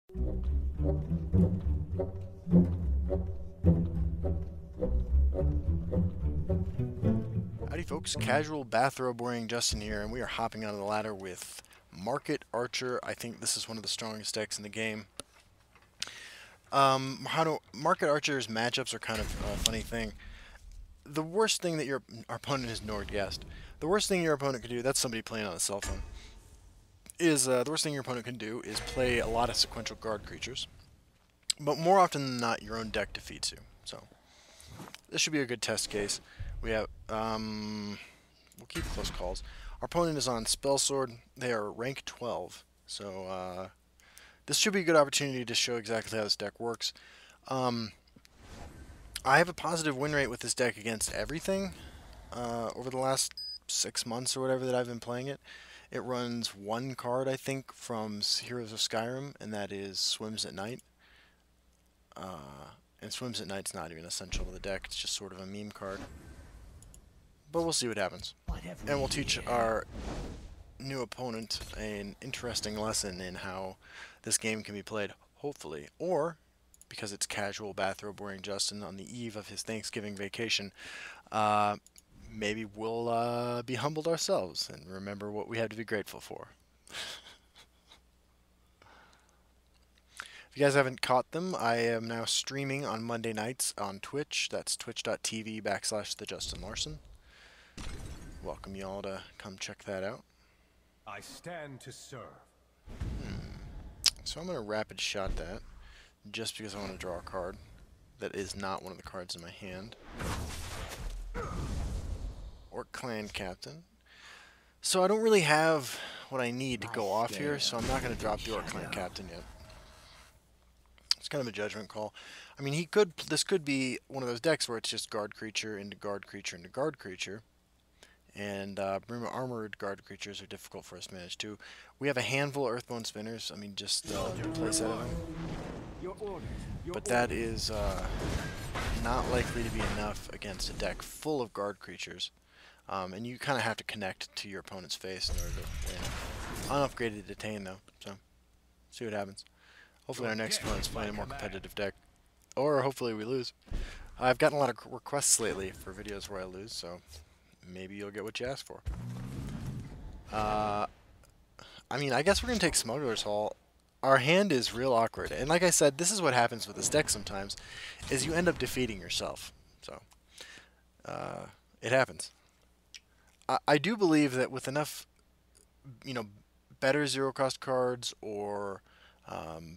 Howdy folks, casual bathrobe wearing Justin here, and we are hopping onto the ladder with Market Archer. I think this is one of the strongest decks in the game. Market Archer's matchups are kind of a funny thing. The worst thing that our opponent is Nordgast. The worst thing your opponent can do, that's somebody playing on a cell phone, is the worst thing your opponent can do is play a lot of sequential guard creatures. But more often than not, your own deck defeats you. So this should be a good test case. We have, we'll keep close calls. Our opponent is on Spell Sword. They are rank 12. So this should be a good opportunity to show exactly how this deck works. I have a positive win rate with this deck against everything over the last 6 months or whatever that I've been playing it. It runs one card, I think, from Heroes of Skyrim, and that is Swims at Night. And Swims at Night's not even essential to the deck. It's just sort of a meme card. But we'll see what happens. And we'll teach our new opponent an interesting lesson in how this game can be played, hopefully. Or, because it's casual bathrobe wearing Justin on the eve of his Thanksgiving vacation, maybe we'll be humbled ourselves and remember what we have to be grateful for. If you guys haven't caught them, I am now streaming on Monday nights on Twitch. That's twitch.tv/TheJustinLarson. Welcome y'all to come check that out. I stand to serve. So I'm going to rapid shot that, just because I want to draw a card that is not one of the cards in my hand. Orc Clan Captain. So I don't really have what I need to go off here, so I'm not going to drop the Orc Clan Captain yet. It's kind of a judgment call. I mean, this could be one of those decks where it's just guard creature into guard creature into guard creature. And armored guard creatures are difficult for us to manage too. We have a handful of Earthbone Spinners. I mean, just play set of them. But that is not likely to be enough against a deck full of guard creatures. And you kind of have to connect to your opponent's face in order to win. Unupgraded Detain though, so see what happens. Hopefully our next opponent's playing a more competitive deck. Or hopefully we lose. I've gotten a lot of requests lately for videos where I lose, so maybe you'll get what you ask for. I mean, I guess we're going to take Smuggler's Hall. Our hand is real awkward. And like I said, this is what happens with this deck sometimes, is you end up defeating yourself. So, it happens. I do believe that with enough, better zero-cost cards or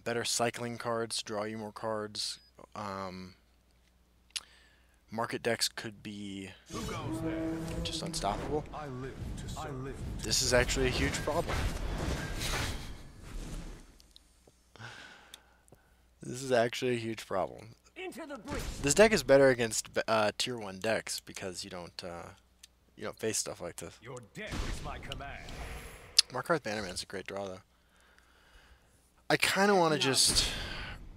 better cycling cards to draw you more cards, market decks could be just unstoppable. This is actually a huge problem. This is actually a huge problem. This deck is better against tier 1 decks because you don't face stuff like this. Your death is my command. Markarth Bannerman's a great draw though. I kind of want to just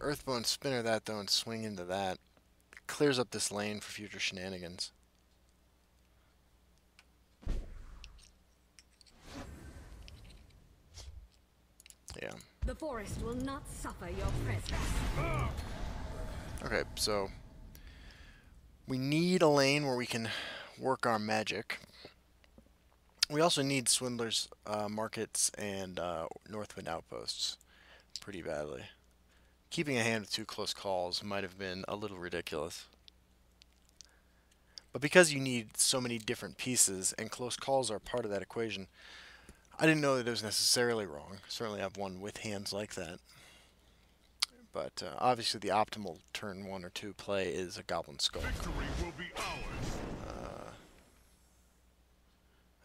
Earthbone Spinner that though and swing into that. Clears up this lane for future shenanigans. Yeah. The forest will not suffer your presence. Okay, so we need a lane where we can work our magic. We also need Swindler's Markets and Northwind Outposts pretty badly. Keeping a hand with 2 close calls might have been a little ridiculous. But because you need so many different pieces, and close calls are part of that equation, I didn't know that it was necessarily wrong. Certainly I've won with hands like that. But obviously the optimal turn 1 or 2 play is a Goblin Skull. Victory will be ours.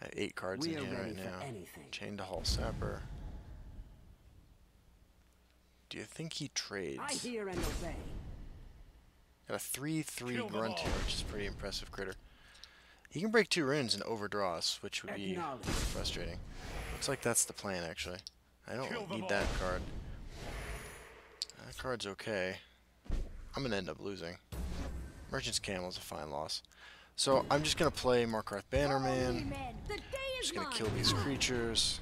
I have 8 cards in here right now. Chain to Hall Sapper. Do you think he trades? I hear and obey. Got a 3/3 grunt here, which is a pretty impressive critter. He can break 2 runes and overdraw us, which would be frustrating. Looks like that's the plan, actually. I don't need that card. That card's okay. I'm going to end up losing. Merchant's Camel is a fine loss. So I'm just going to play Markarth Bannerman. Just going to kill these creatures.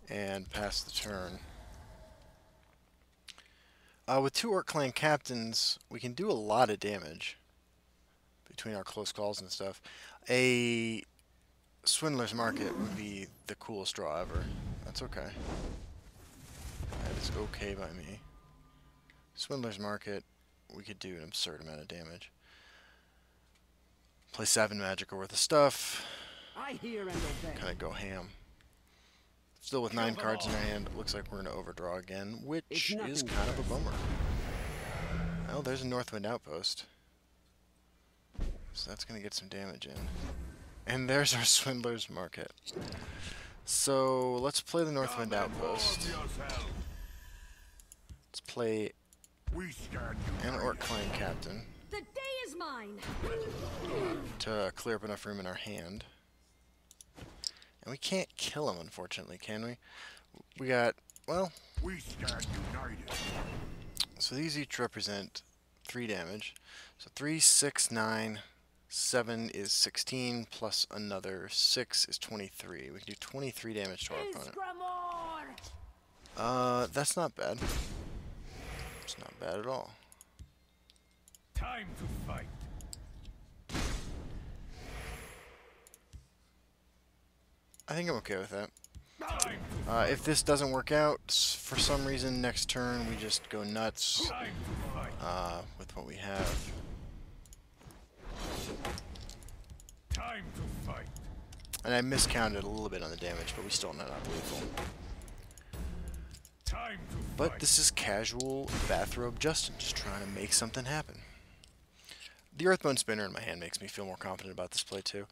And pass the turn. With 2 Orc Clan captains, we can do a lot of damage between our close calls and stuff. A Swindler's Market would be the coolest draw ever. That's okay. That is okay by me. Swindler's Market, we could do an absurd amount of damage. Play 7 Magicka worth of stuff. I hear and obey. Kind of go ham. Still with 9 cards in our hand, it looks like we're going to overdraw again, which is kind of a bummer. Oh, there's a Northwind Outpost. So that's going to get some damage in. And there's our Swindler's Market. So let's play the Northwind Outpost. Let's play an Orc Clan Captain The day is mine. to clear up enough room in our hand. And we can't kill him, unfortunately, can we? We got, well, We stand united. so these each represent 3 damage. So 3, 6, 9, 7 is 16, plus another 6 is 23. We can do 23 damage to our opponent. That's not bad. It's not bad at all. Time to fight. I think I'm okay with that. Time to If this doesn't work out, for some reason, next turn we just go nuts time to fight. with what we have. Time to fight. And I miscounted a little bit on the damage, but we still not lethal. Time to But fight. this is casual Bathrobe Justin, just trying to make something happen. The Earthbone Spinner in my hand makes me feel more confident about this play too.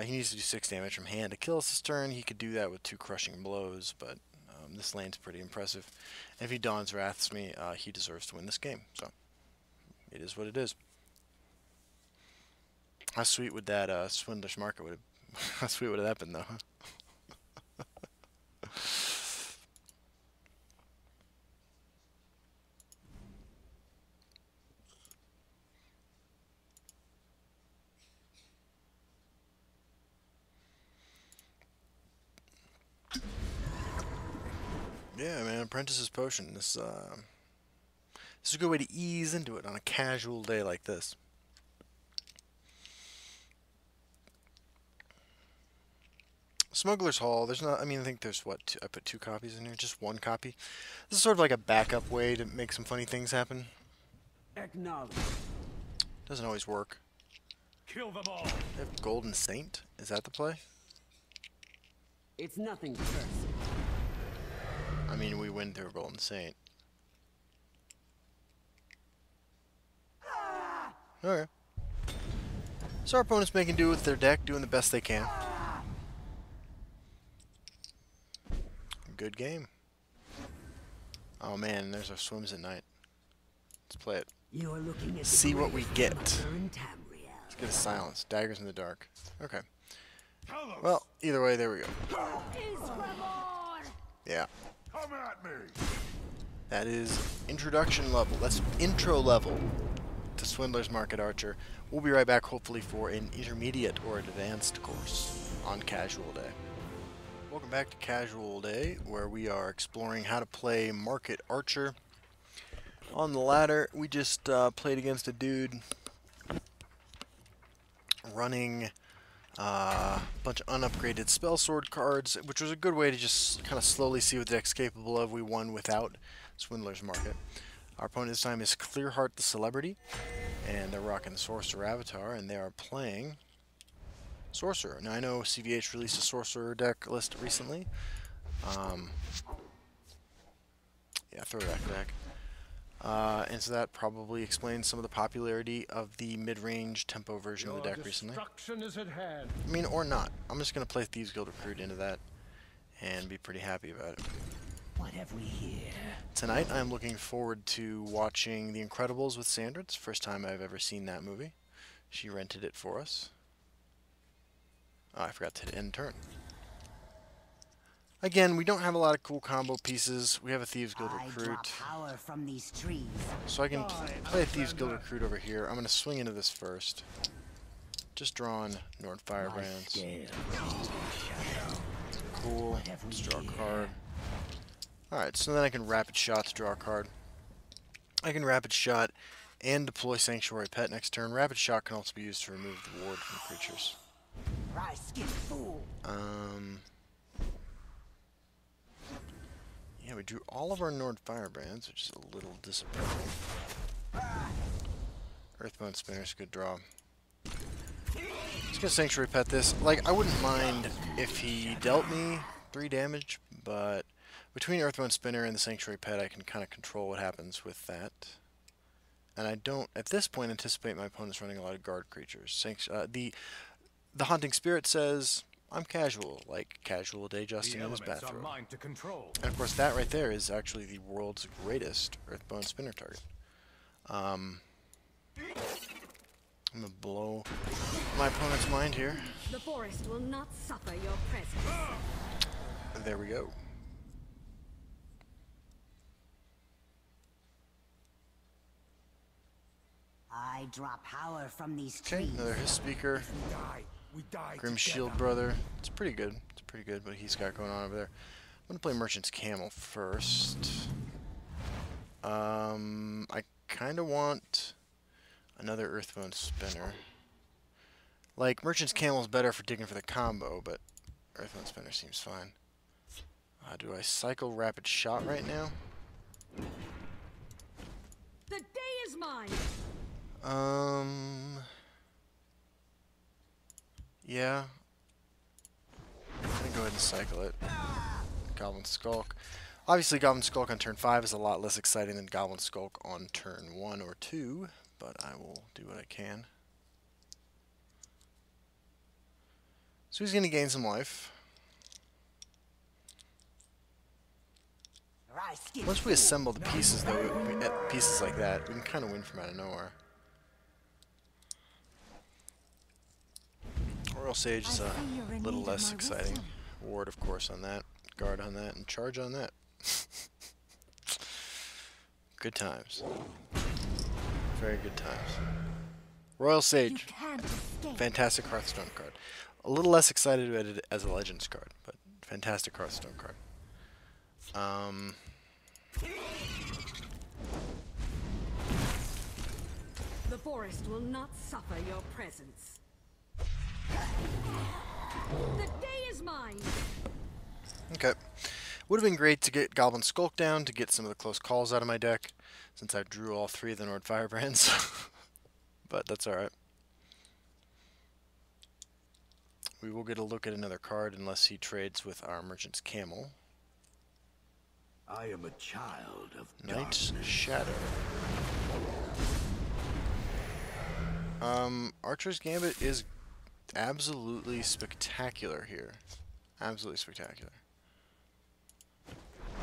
He needs to do 6 damage from hand to kill us this turn. He could do that with 2 crushing blows, but this lane's pretty impressive. And if he Dawn's Wraths me, he deserves to win this game. So it is what it is. How sweet would that Swindler's Market would have? How sweet would that been though? Yeah, man, Apprentice's Potion. This is a good way to ease into it on a casual day like this. Smuggler's Hall. There's not. I mean, I think there's what? I put 2 copies in here. Just 1 copy. This is sort of like a backup way to make some funny things happen. Acknowledge. Doesn't always work. Kill them all. They have Golden Saint. Is that the play? It's nothing personal. I mean, we win through Golden Saint. Okay. So our opponent's making do with their deck, doing the best they can. Good game. Oh man, there's our Swims at Night. Let's play it. You are looking at the See what we get. Mother in Tamriel. Let's get a silence. Daggers in the dark. Okay. Talos, Well, either way, there we go. Isgramor! Yeah. come at me. That is introduction level. That's intro level to Swindler's Market Archer. We'll be right back, hopefully, for an intermediate or advanced course on Casual Day. Welcome back to Casual Day, where we are exploring how to play Market Archer. On the ladder, we just played against a dude running a bunch of unupgraded spell sword cards, which was a good way to just kind of slowly see what the deck's capable of. We won without Swindler's Market. Our opponent this time is Clearheart the Celebrity, and they're rocking the Sorcerer Avatar, and they are playing Sorcerer. Now I know CVH released a Sorcerer deck list recently. Yeah, Throwback deck. And so that probably explains some of the popularity of the mid-range tempo version of the deck recently. Destruction is at hand. I mean, or not. I'm just going to play Thieves Guild Recruit into that and be pretty happy about it. What have we here? Tonight, I'm looking forward to watching The Incredibles with Sandra. It's the first time I've ever seen that movie. She rented it for us. Oh, I forgot to end turn. Again, we don't have a lot of cool combo pieces. We have a Thieves Guild Recruit. Power from these trees. So I can play a Thieves Guild Recruit over here. I'm going to swing into this first. Just drawing Nord Firebrands. Cool. Let's draw a card. Alright, so then I can Rapid Shot to draw a card. I can Rapid Shot and deploy Sanctuary Pet next turn. Rapid Shot can also be used to remove the ward from creatures. Rice-skin fool. Yeah, we drew all of our Nord Firebrands, which is a little disappointing. Earthbound Spinner's a good draw. Just gonna Sanctuary Pet this. Like, I wouldn't mind if he dealt me 3 damage, but between Earthbound Spinner and the Sanctuary Pet, I can kind of control what happens with that. And I don't, at this point, anticipate my opponent's running a lot of guard creatures. The Haunting Spirit says, I'm casual, like casual day Justin in his bathrobe. Mine to control. And of course that right there is actually the world's greatest Earthbound Spinner target. I'm gonna blow my opponent's mind here. The forest will not suffer your presence. There we go. I draw power from these Okay, trees. another Hiss Speaker. We die. Grim Shield Brother. It's pretty good. It's pretty good what he's got going on over there. I'm gonna play Merchant's Camel first. I kinda want another Earthbound Spinner. Like, Merchant's Camel is better for digging for the combo, but Earthbound Spinner seems fine. Do I cycle Rapid Shot right now? The day is mine. Yeah. I'm gonna go ahead and cycle it. Goblin Skulk. Obviously, Goblin Skulk on turn 5 is a lot less exciting than Goblin Skulk on turn 1 or 2, but I will do what I can. So he's gonna gain some life. Rice-skin Once we assemble the pieces, though, at pieces like that, we can kind of win from out of nowhere. Royal Sage is a little less exciting. Ward, of course, on that. Guard on that, and charge on that. Good times. Very good times. Royal Sage. Fantastic Hearthstone card. A little less excited about it as a Legends card, but fantastic Hearthstone card. The forest will not suffer your presence. The day is mine. Okay. Would have been great to get Goblin Skulk down to get some of the close calls out of my deck, since I drew all 3 of the Nord Firebrands. But that's alright. We will get a look at another card unless he trades with our Merchant's Camel. I am a child of Night's Shadow. Archer's Gambit is absolutely spectacular here. Absolutely spectacular.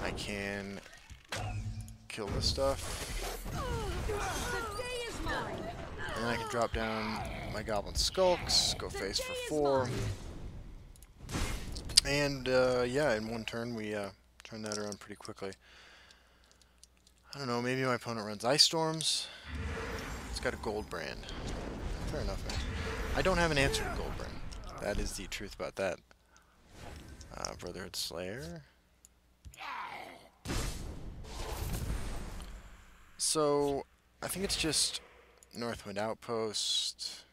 I can kill this stuff. The day is mine. And then I can drop down my Goblin Skulks, go face for 4. And yeah, in one turn we turn that around pretty quickly. I don't know, maybe my opponent runs Ice Storms. It's got a Gold Brand. Fair enough, man. I don't have an answer to Gold Brand. That is the truth about that. Brotherhood Slayer. So, I think it's just Northwind Outpost.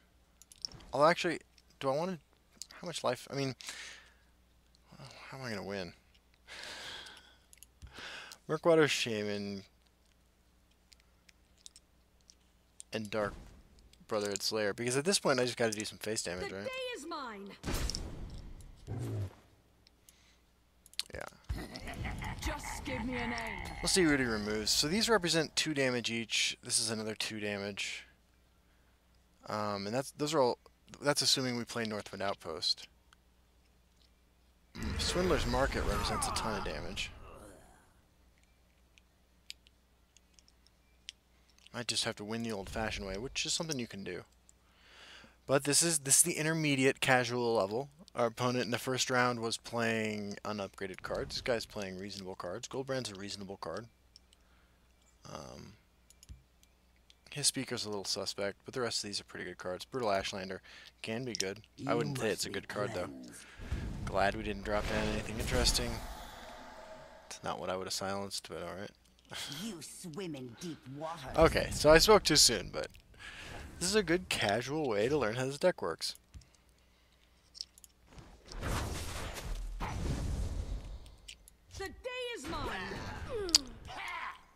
Although, actually, do I want to... How much life... I mean, how am I going to win? Murkwater Shaman and Dark Brotherhood Slayer. Because at this point, I just got to do some face damage, The right? day is mine. Yeah. Just give me a name. We'll see what he removes. So these represent 2 damage each. This is another 2 damage. And that's assuming we play Northwind Outpost. Swindler's Market represents a ton of damage. Might just have to win the old-fashioned way, which is something you can do. But this is the intermediate casual level. Our opponent in the first round was playing unupgraded cards. This guy's playing reasonable cards. Goldbrand's a reasonable card. His Speaker's a little suspect, but the rest of these are pretty good cards. Brutal Ashlander can be good. I wouldn't say it's a good card, though. Glad we didn't drop down anything interesting. It's not what I would have silenced, but alright. You swim in deep water. Okay, so I spoke too soon, but this is a good casual way to learn how this deck works. The day is mine.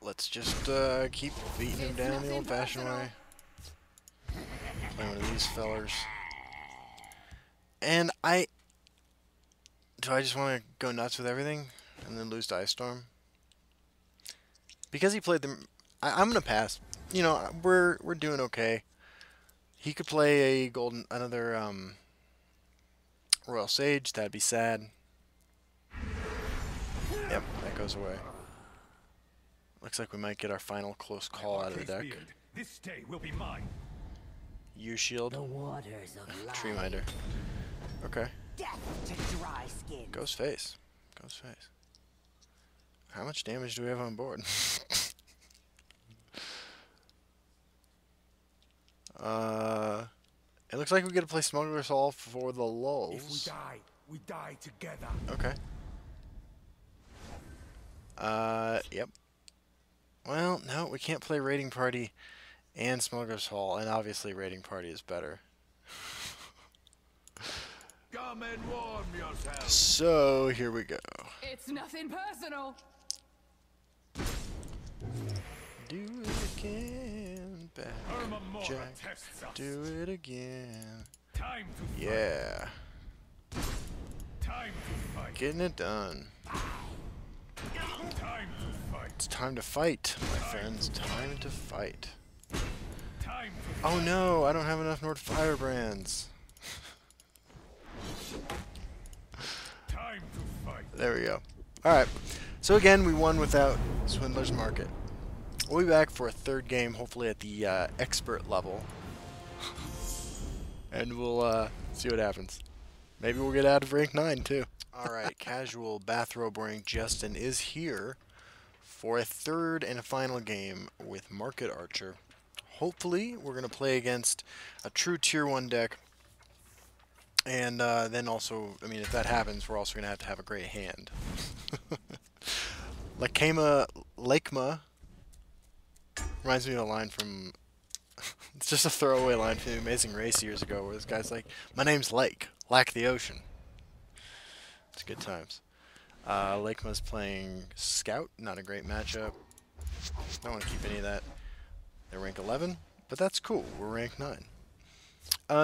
Let's just keep beating him down the old-fashioned way. Play one of these fellers. And do I just want to go nuts with everything and then lose to Ice Storm? Because he played them, I'm gonna pass. You know, we're doing okay. He could play a another Royal Sage. That'd be sad. Yep, that goes away. Looks like we might get our final close call out of the deck. This day will be mine. U-Shield. The waters of life. Tree Minder. Okay. Death to dry skin. Goes face. Goes face. How much damage do we have on board? It looks like we get to play Smuggler's Hall for the lulls. If we die together. Okay. Yep. Well, no, we can't play Raiding Party and Smuggler's Hall, and obviously Raiding Party is better. Come and warm yourself. So, here we go. It's nothing personal. Do it again, back Jack. Tests us. Do it again. Time to fight. Yeah. Time to fight. Getting it done. Time to fight. It's time to fight, my friends. Time to fight. Time to Oh no, I don't have enough Nord Firebrands. time to fight. There we go. Alright. So again, we won without Swindler's Market. We'll be back for a third game, hopefully at the expert level. And we'll see what happens. Maybe we'll get out of rank 9 too. Alright, casual bathrobe wearing Justin is here for a third and a final game with Market Archer. Hopefully, we're going to play against a true tier 1 deck. And then also, I mean, if that happens, we're also going to have a great hand. Lakema reminds me of a line from... it's just a throwaway line from The Amazing Race years ago where this guy's like, "My name's Lake, like the ocean." It's good times. Lakema's playing Scout, not a great matchup. Don't want to keep any of that. They're rank 11, but that's cool. We're rank 9.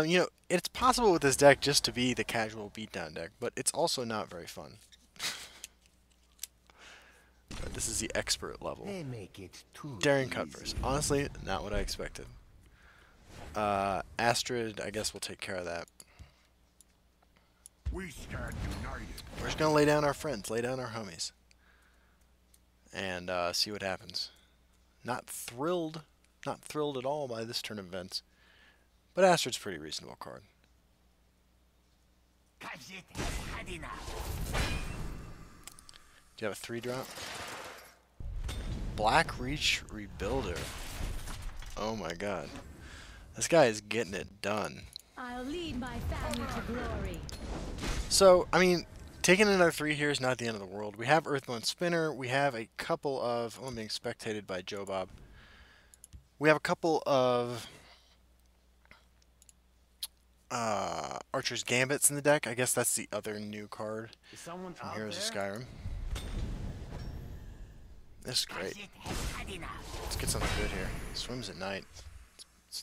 You know, it's possible with this deck just to be the casual beatdown deck, but it's also not very fun. But this is the expert level. They make it too Daring easy. cut first. Honestly, not what I expected. Astrid, I guess we'll take care of that. We stand united. We're just gonna lay down our friends, lay down our homies, and see what happens. Not thrilled at all by this turn of events, but Astrid's a pretty reasonable card. Khajiit has had enough. Do you have a 3-drop? Black Reach Rebuilder. Oh my god. This guy is getting it done. I'll lead my family to glory. So, I mean, taking another 3 here is not the end of the world. We have Earthbone Spinner. We have a couple of... oh, I'm being spectated by Joe Bob. We have a couple of... Archer's Gambits in the deck. I guess that's the other new card Is someone from out Heroes of there? Skyrim. This is great. Khajiit has had enough. Let's get something good here. Swims at night.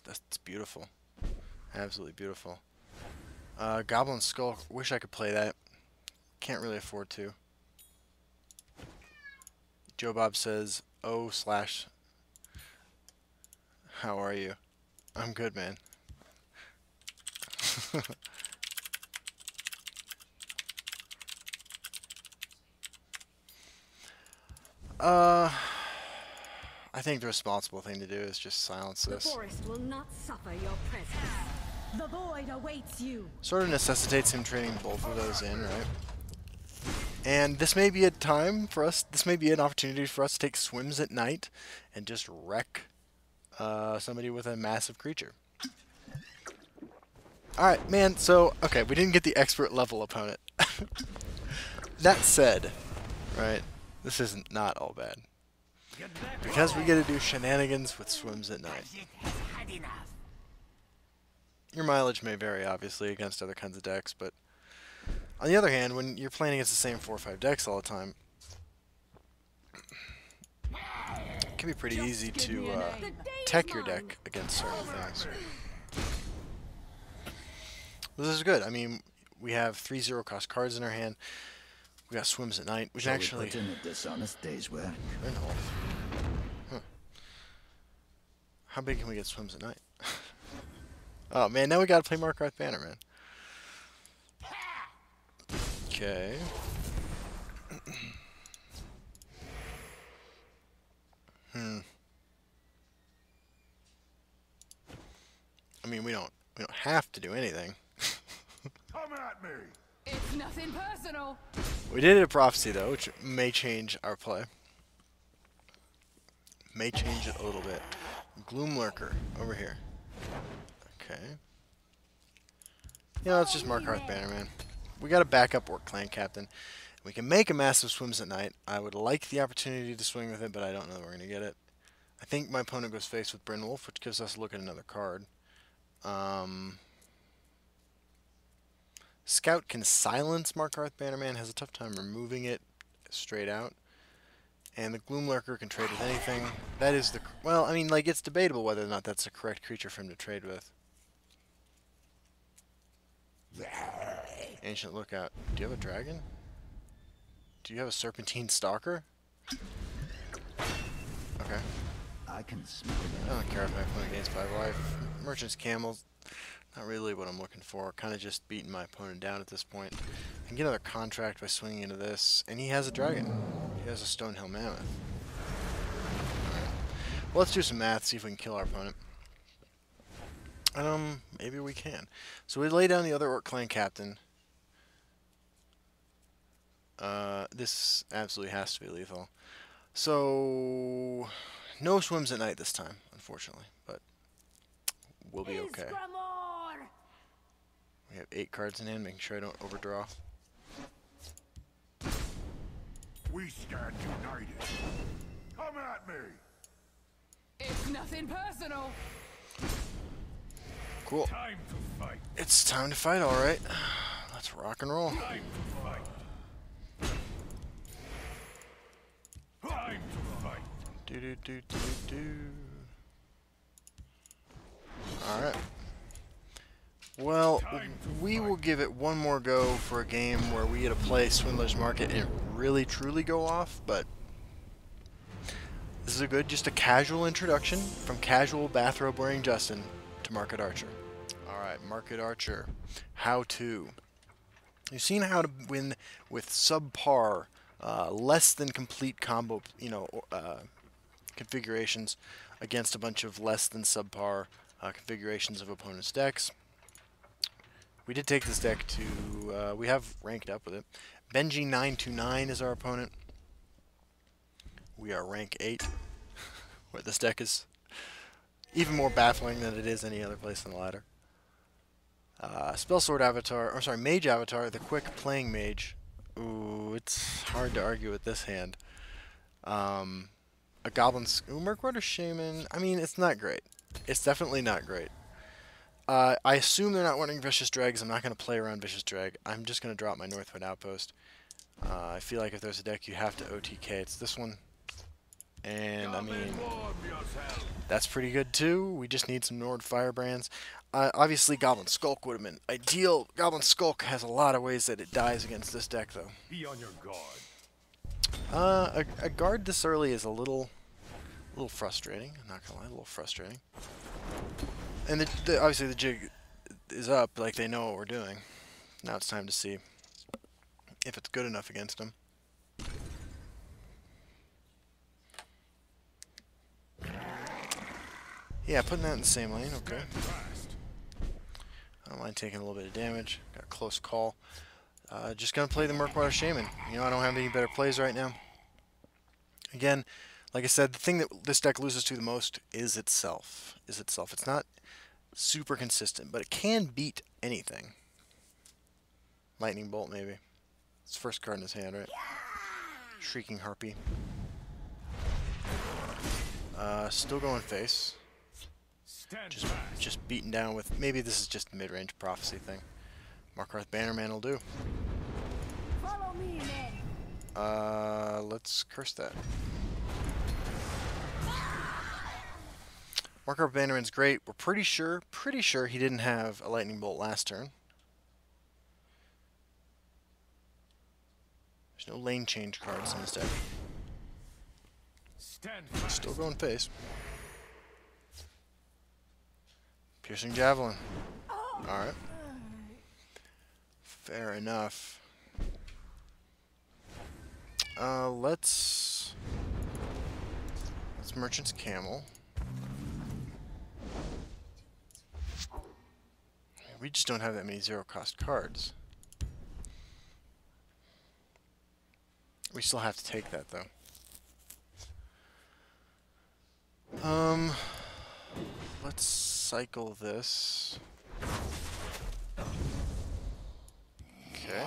That's beautiful. Absolutely beautiful. Goblin Skull. Wish I could play that. Can't really afford to. Joe Bob says, "Oh slash. How are you?" I'm good, man. I think the responsible thing to do is just silence The this. forest will not suffer your presence. The void awaits you. Sort of necessitates him trading both of those in, right? And this may be a time for us, this may be an opportunity for us to take swims at night and just wreck somebody with a massive creature. Alright, man, so, okay, we didn't get the expert level opponent. That said, right, this isn't not all bad. Because we get to do shenanigans with swims at night. It has had enough. Your mileage may vary, obviously, against other kinds of decks, but on the other hand, when you're playing against the same 4 or 5 decks all the time, it can be pretty easy to tech your deck against certain things. This is good. I mean, we have 3 0-cost cards in our hand. We got swims at night. We can actually put in a dishonest day's work. Huh. How big can we get swims at night? Oh man, now we gotta play Markarth Banner, man. Okay. I mean, we don't have to do anything. Come at me. It's nothing personal. We did a prophecy though, which may change our play. May change it a little bit. Gloom Lurker over here. Okay. Yeah, it's just Markarth Banner, man. We got a backup Orc Clan Captain. We can make a massive swims at night. I would like the opportunity to swing with it, but I don't know that we're going to get it. I think my opponent goes face with Bryn Wolf, which gives us a look at another card. Scout can silence Markarth Bannerman, has a tough time removing it straight out. And the Gloom Lurker can trade with anything. That is the... Well, I mean, like, it's debatable whether or not that's the correct creature for him to trade with. Ancient Lookout. Do you have a dragon? Do you have a Serpentine Stalker? Okay. I can smell I don't care if my opponent gains 5 life. Merchant's Camels, not really what I'm looking for. Kind of just beating my opponent down at this point. I can get another contract by swinging into this. And he has a dragon. He has a Stonehill Mammoth. Alright. Well, let's do some math, see if we can kill our opponent. Maybe we can. So we lay down the other Orc Clan Captain. This absolutely has to be lethal. So, no swims at night this time, unfortunately, but we'll be okay. We have 8 cards in hand, making sure I don't overdraw. We stand united. Come at me. It's nothing personal. Cool. Time to fight. It's time to fight, alright. Let's rock and roll. Time to fight. Time to fight. Do do do do do. Alright. Well, we will give it one more go for a game where we get to play Swindler's Market and really truly go off, but this is just a casual introduction from casual bathrobe wearing Justin to Market Archer. Alright, Market Archer. How to. You've seen how to win with subpar, less than complete combo, configurations against a bunch of less than subpar configurations of opponents' decks. We did take this deck to, we have ranked up with it. Benji 929 is our opponent. We are rank 8, where this deck is even more baffling than it is any other place on the ladder. Spellsword Avatar, or sorry, Mage Avatar, the quick playing mage. Ooh, it's hard to argue with this hand. A Goblin, Murkwater Shaman, I mean, it's not great. It's definitely not great. I assume they're not running Vicious Dregs. I'm not going to play around Vicious Dreg. I'm just going to drop my Northwind Outpost. I feel like if there's a deck you have to OTK, it's this one. And, I mean, that's pretty good too. We just need some Nord Firebrands. Obviously, Goblin Skulk would have been ideal. Goblin Skulk has a lot of ways that it dies against this deck, though. Be on your guard. A guard this early is a little frustrating. I'm not gonna lie, a little frustrating. And obviously the jig is up, like they know what we're doing. Now it's time to see if it's good enough against them. Yeah, putting that in the same lane, okay. I don't mind taking a little bit of damage. Got a close call. Just gonna play the Murkwater Shaman. You know, I don't have any better plays right now. Again, like I said, the thing that this deck loses to the most is itself. It's not super consistent, but it can beat anything. Lightning Bolt, maybe. It's the first card in his hand, right? Shrieking Harpy. Still going face. Stand Just fast. just beaten down with, maybe this is just a mid-range prophecy thing. Markarth Bannerman will do. Follow me, men. Let's curse that. Markarth Bannerman's great. We're pretty sure he didn't have a lightning bolt last turn. There's no lane change cards in this deck. Stand fast. Still going face. Piercing Javelin. Alright. Fair enough. Let's Merchant's Camel. We just don't have that many zero-cost cards. We still have to take that, though. Let's cycle this. Okay.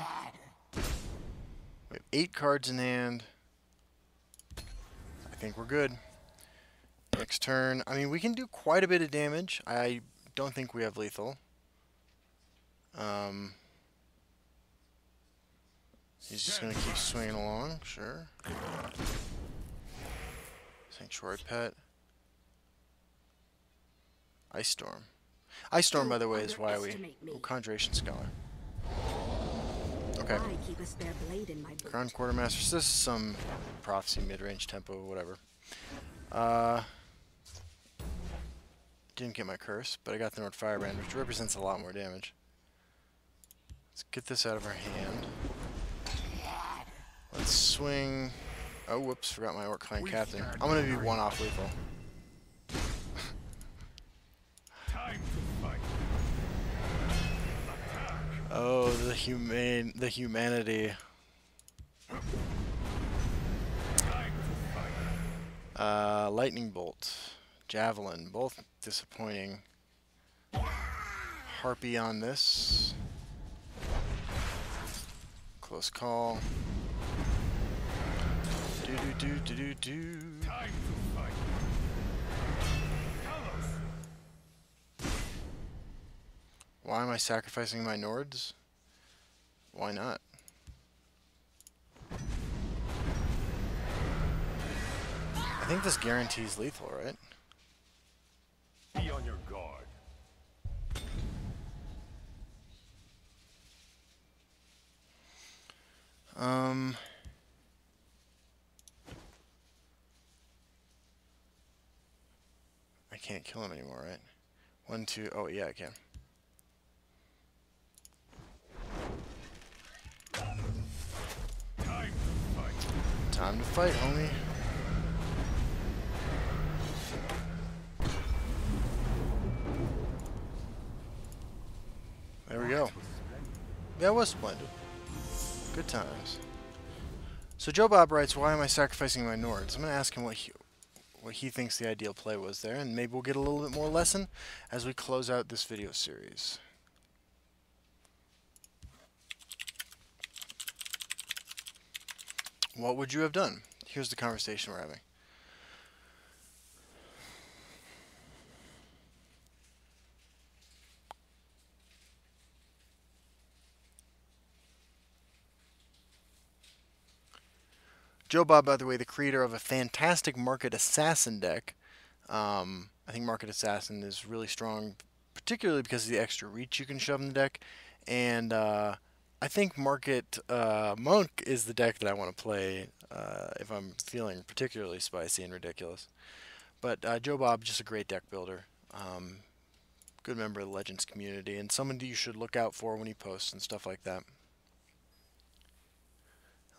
We have 8 cards in hand. I think we're good. Next turn. I mean, we can do quite a bit of damage. I don't think we have lethal. He's just going to keep swinging along. Sure. Sanctuary Pet. Ice Storm. Ice Storm, by the way, is why we... Underestimate me. Oh, Conjuration Scholar. Okay. I keep a spare blade in my boot. Crown Quartermaster. So this is some prophecy, mid-range tempo, whatever. Didn't get my curse, but I got the Nord Firebrand, which represents a lot more damage. Let's get this out of our hand. Let's swing... Oh, whoops, forgot my Orc Clan Captain. I'm going to be one off lethal. Time to fight. Oh, the humanity. Time to fight. Lightning Bolt. Javelin, both disappointing. Harpy on this. Close call. Do do do do do do. Time to fight. Talos. Why am I sacrificing my Nords? Why not? I think this guarantees lethal, right? Be on your guard. I can't kill him anymore, right? 1, 2, oh yeah, I can. Time to fight. Time to fight, homie. There we go. That was splendid. Good times. So Joe Bob writes, why am I sacrificing my Nords? I'm going to ask him what he thinks the ideal play was there, and maybe we'll get a little bit more lesson as we close out this video series. What would you have done? Here's the conversation we're having. Joe Bob, by the way, the creator of a fantastic Market Assassin deck. I think Market Assassin is really strong, particularly because of the extra reach you can shove in the deck. And I think Market Monk is the deck that I want to play if I'm feeling particularly spicy and ridiculous. But Joe Bob, just a great deck builder. Good member of the Legends community, and someone that you should look out for when he posts and stuff like that.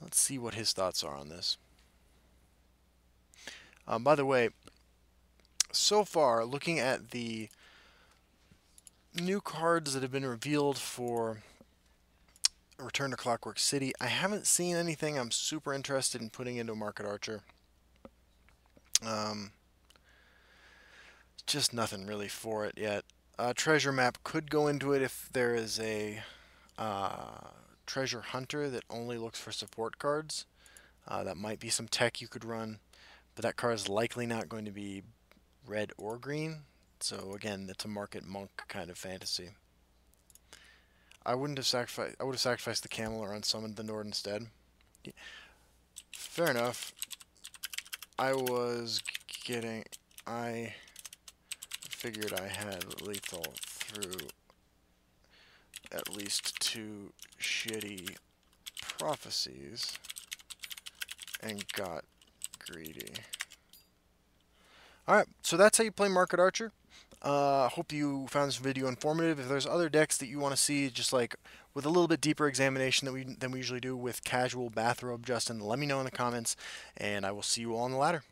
Let's see what his thoughts are on this. By the way, so far, looking at the new cards that have been revealed for Return to Clockwork City, I haven't seen anything I'm super interested in putting into Market Archer. Just nothing really for it yet. Treasure Map could go into it if there is a Treasure Hunter that only looks for support cards. That might be some tech you could run. but that card is likely not going to be red or green. So again, it's a market monk kind of fantasy. I wouldn't have sacrificed. I would have sacrificed the camel or unsummoned the Nord instead. Fair enough. I figured I had lethal through at least 2 shitty prophecies and got greedy. Alright, so that's how you play Market Archer. Hope you found this video informative. If there's other decks that you want to see, just like with a little bit deeper examination than we usually do with casual Bathrobe, Justin, let me know in the comments, and I will see you all on the ladder.